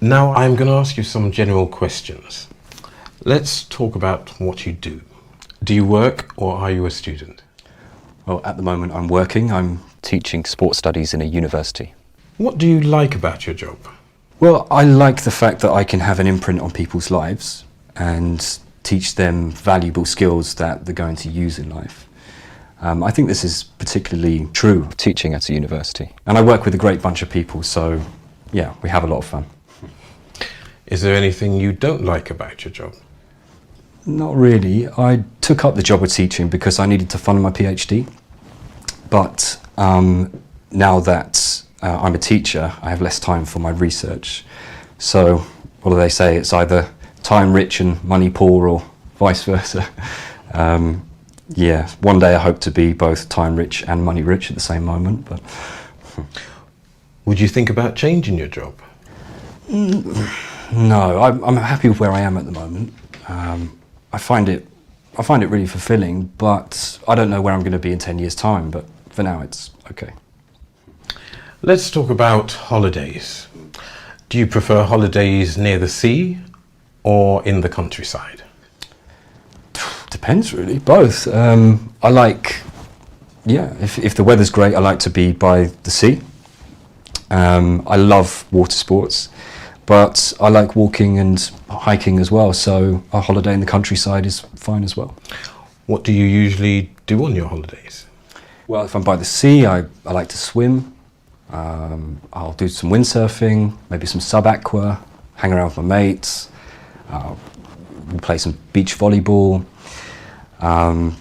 Now I'm going to ask you some general questions. Let's talk about what you do. Do you work or are you a student? Well, at the moment I'm working. I'm teaching sports studies in a university. What do you like about your job? Well, I like the fact that I can have an imprint on people's lives and teach them valuable skills that they're going to use in life. I think this is particularly true teaching at a university. And I work with a great bunch of people, so yeah, we have a lot of fun. Is there anything you don't like about your job? Not really. I took up the job of teaching because I needed to fund my PhD. But now that I'm a teacher, I have less time for my research. So, what do they say? It's either time rich and money poor, or vice versa. Yeah, one day I hope to be both time rich and money rich at the same moment. But would you think about changing your job? No, I'm happy with where I am at the moment. I find it really fulfilling, but I don't know where I'm going to be in 10 years' time. But for now, it's okay. Let's talk about holidays. Do you prefer holidays near the sea or in the countryside? Depends really, both. I like, yeah, if the weather's great, I like to be by the sea. I love water sports, but I like walking and hiking as well, so a holiday in the countryside is fine as well. What do you usually do on your holidays? Well, if I'm by the sea, I like to swim. I'll do some windsurfing, maybe some sub-aqua, hang around with my mates, we'll play some beach volleyball.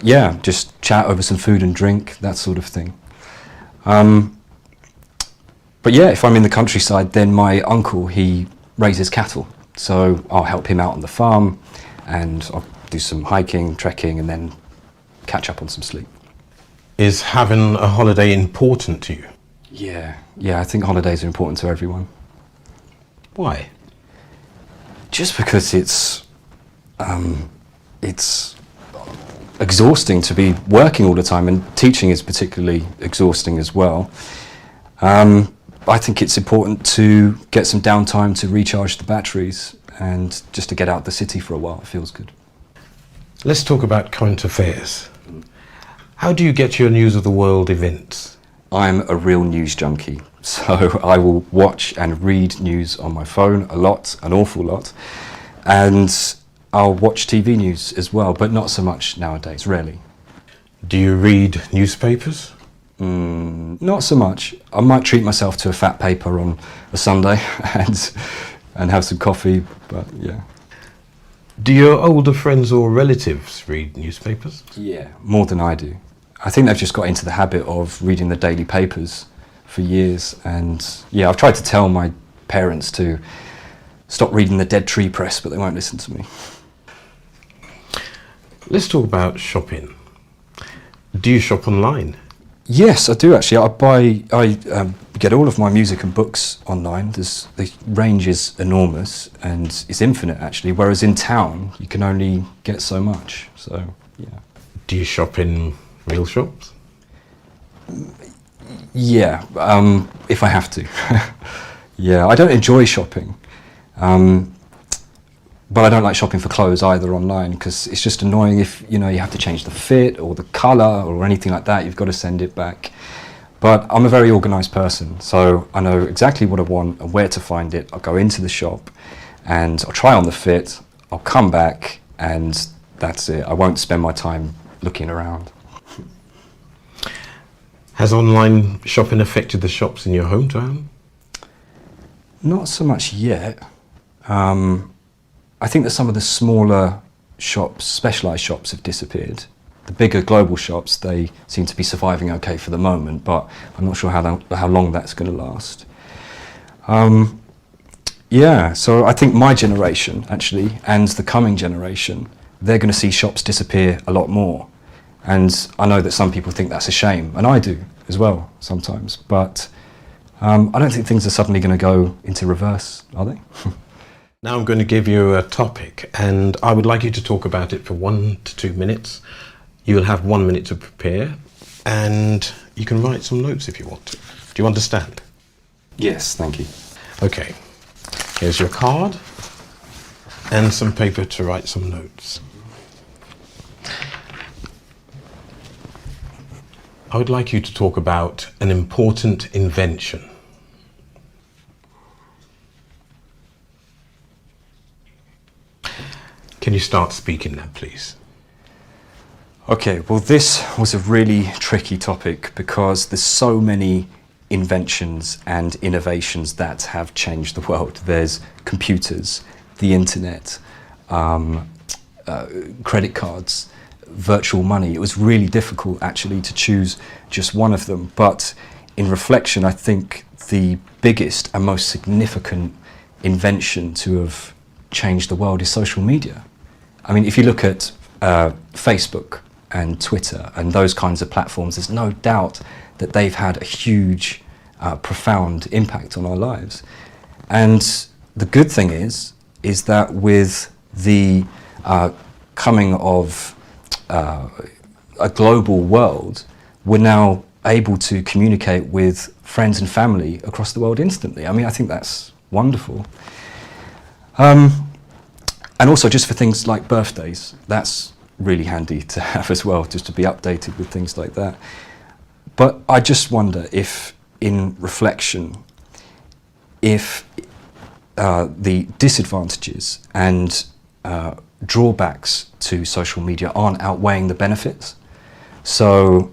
Yeah, just chat over some food and drink, that sort of thing. But yeah, if I'm in the countryside, then my uncle, he raises cattle. So I'll help him out on the farm and I'll do some hiking, trekking, and then catch up on some sleep. Is having a holiday important to you? Yeah, I think holidays are important to everyone. Why? Just because it's exhausting to be working all the time, and teaching is particularly exhausting as well. I think it's important to get some downtime to recharge the batteries and just to get out the city for a while. It feels good. Let's talk about current affairs. How do you get your news of the world events? I'm a real news junkie, so I will watch and read news on my phone a lot, an awful lot, and I'll watch TV news as well, but not so much nowadays, rarely. Do you read newspapers? Not so much. I might treat myself to a fat paper on a Sunday and have some coffee, but yeah. Do your older friends or relatives read newspapers? Yeah, more than I do. I think they've just got into the habit of reading the daily papers for years, and yeah, I've tried to tell my parents to stop reading the dead tree press, but they won't listen to me. Let's talk about shopping. Do you shop online? Yes, I do actually. I get all of my music and books online. The range is enormous and it's infinite actually, whereas in town you can only get so much, so yeah. Do you shop in real shops? Yeah, if I have to. Yeah, I don't enjoy shopping, but I don't like shopping for clothes either online, because it's just annoying if you have to change the fit or the colour or anything like that. You've got to send it back. But I'm a very organised person, so I know exactly what I want and where to find it. I'll go into the shop and I'll try on the fit, I'll come back, and that's it. I won't spend my time looking around. Has online shopping affected the shops in your hometown? Not so much yet. I think that some of the smaller shops, specialised shops, have disappeared. The bigger global shops, they seem to be surviving okay for the moment, but I'm not sure how long that's going to last. Yeah, so I think my generation, actually, and the coming generation, they're going to see shops disappear a lot more. And I know that some people think that's a shame, and I do as well sometimes, but I don't think things are suddenly going to go into reverse, are they? Now I'm going to give you a topic, and I would like you to talk about it for 1 to 2 minutes. You will have 1 minute to prepare, and you can write some notes if you want to. Do you understand? Yes, thank you. Okay. Here's your card and some paper to write some notes. I would like you to talk about an important invention. Can you start speaking now, please? Okay, well, this was a really tricky topic because there's so many inventions and innovations that have changed the world. There's computers, the internet, credit cards, virtual money. It was really difficult actually to choose just one of them. But in reflection, I think the biggest and most significant invention to have changed the world is social media. I mean, if you look at Facebook and Twitter and those kinds of platforms, there's no doubt that they've had a huge, profound impact on our lives. And the good thing is that with the coming of a global world, we're now able to communicate with friends and family across the world instantly. I mean, I think that's wonderful. And also just for things like birthdays, that's really handy to have as well, just to be updated with things like that. But I just wonder if, in reflection, if the disadvantages and drawbacks to social media aren't outweighing the benefits. So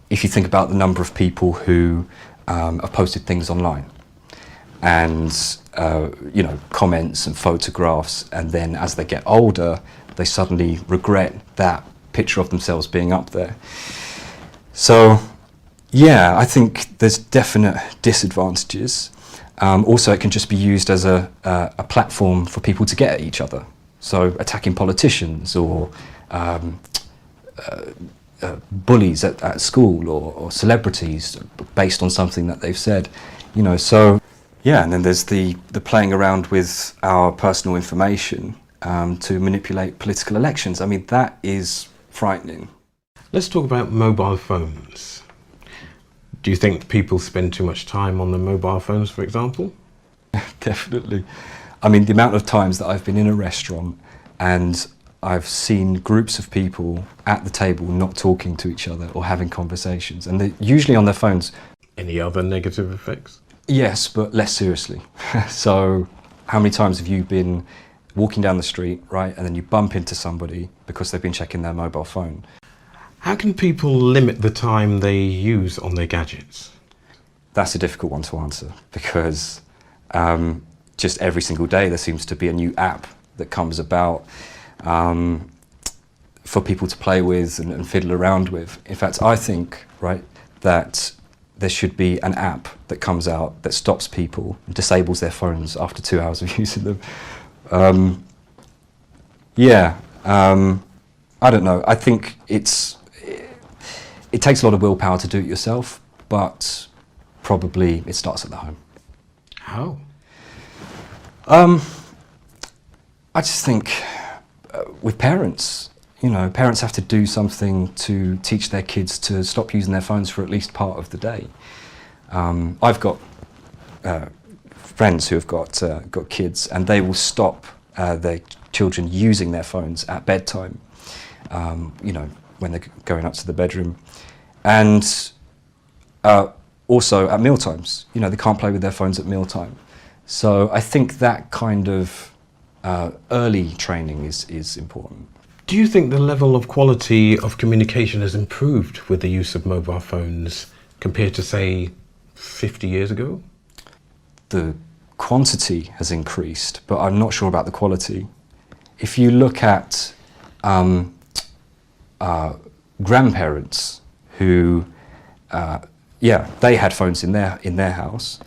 if you think about the number of people who have posted things online and comments and photographs, and then as they get older they suddenly regret that picture of themselves being up there. So yeah, I think there's definite disadvantages. Also, it can just be used as a platform for people to get at each other. So attacking politicians or bullies at school or celebrities based on something that they've said, so yeah. And then there's the playing around with our personal information to manipulate political elections. I mean, that is frightening. Let's talk about mobile phones. Do you think people spend too much time on the mobile phones, for example? Definitely. I mean, the amount of times that I've been in a restaurant and I've seen groups of people at the table not talking to each other or having conversations, and they're usually on their phones. Any other negative effects? Yes, but less seriously. So how many times have you been walking down the street, right, and then you bump into somebody because they've been checking their mobile phone? How can people limit the time they use on their gadgets? That's a difficult one to answer because just every single day there seems to be a new app that comes about for people to play with and fiddle around with. In fact, I think, right, that there should be an app that comes out that stops people and disables their phones after 2 hours of using them. I don't know. I think it takes a lot of willpower to do it yourself, but probably it starts at the home. How? I just think with parents, parents have to do something to teach their kids to stop using their phones for at least part of the day. I've got friends who have got kids, and they will stop their children using their phones at bedtime, when they're going up to the bedroom. And also at mealtimes, they can't play with their phones at mealtime. So I think that kind of early training is important. Do you think the level of quality of communication has improved with the use of mobile phones compared to, say, 50 years ago? The quantity has increased, but I'm not sure about the quality. If you look at grandparents who, they had phones in their house,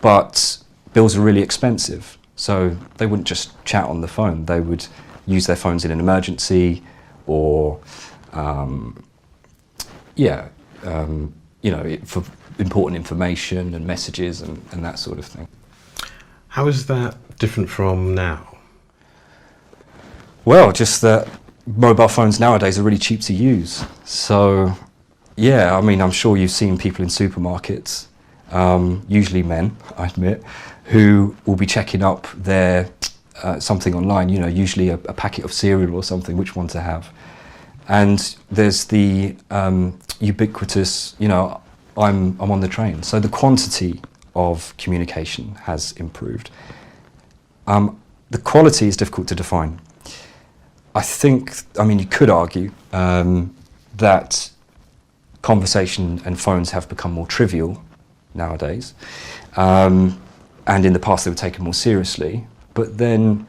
but bills are really expensive, so they wouldn't just chat on the phone. They would use their phones in an emergency, or for important information and messages and that sort of thing. How is that different from now? Well, just that mobile phones nowadays are really cheap to use. So, yeah, I mean, I'm sure you've seen people in supermarkets usually men, I admit, who will be checking up their something online, you know, usually a packet of cereal or something, which one to have. And there's the ubiquitous, you know, I'm on the train. So the quantity of communication has improved. The quality is difficult to define. I mean, you could argue that conversation and phones have become more trivial nowadays. And in the past they were taken more seriously. But then,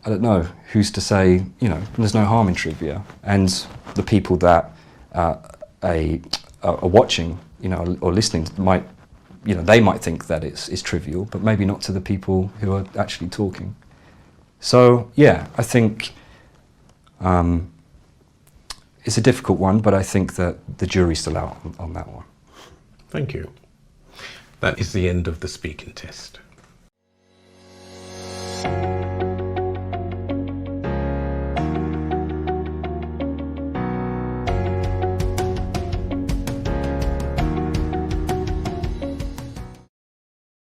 I don't know, who's to say, you know, there's no harm in trivia. And the people that are watching, you know, or listening might, you know, they might think that it's trivial, but maybe not to the people who are actually talking. So, yeah, I think it's a difficult one, but I think that the jury's still out on that one. Thank you. That is the end of the speaking test.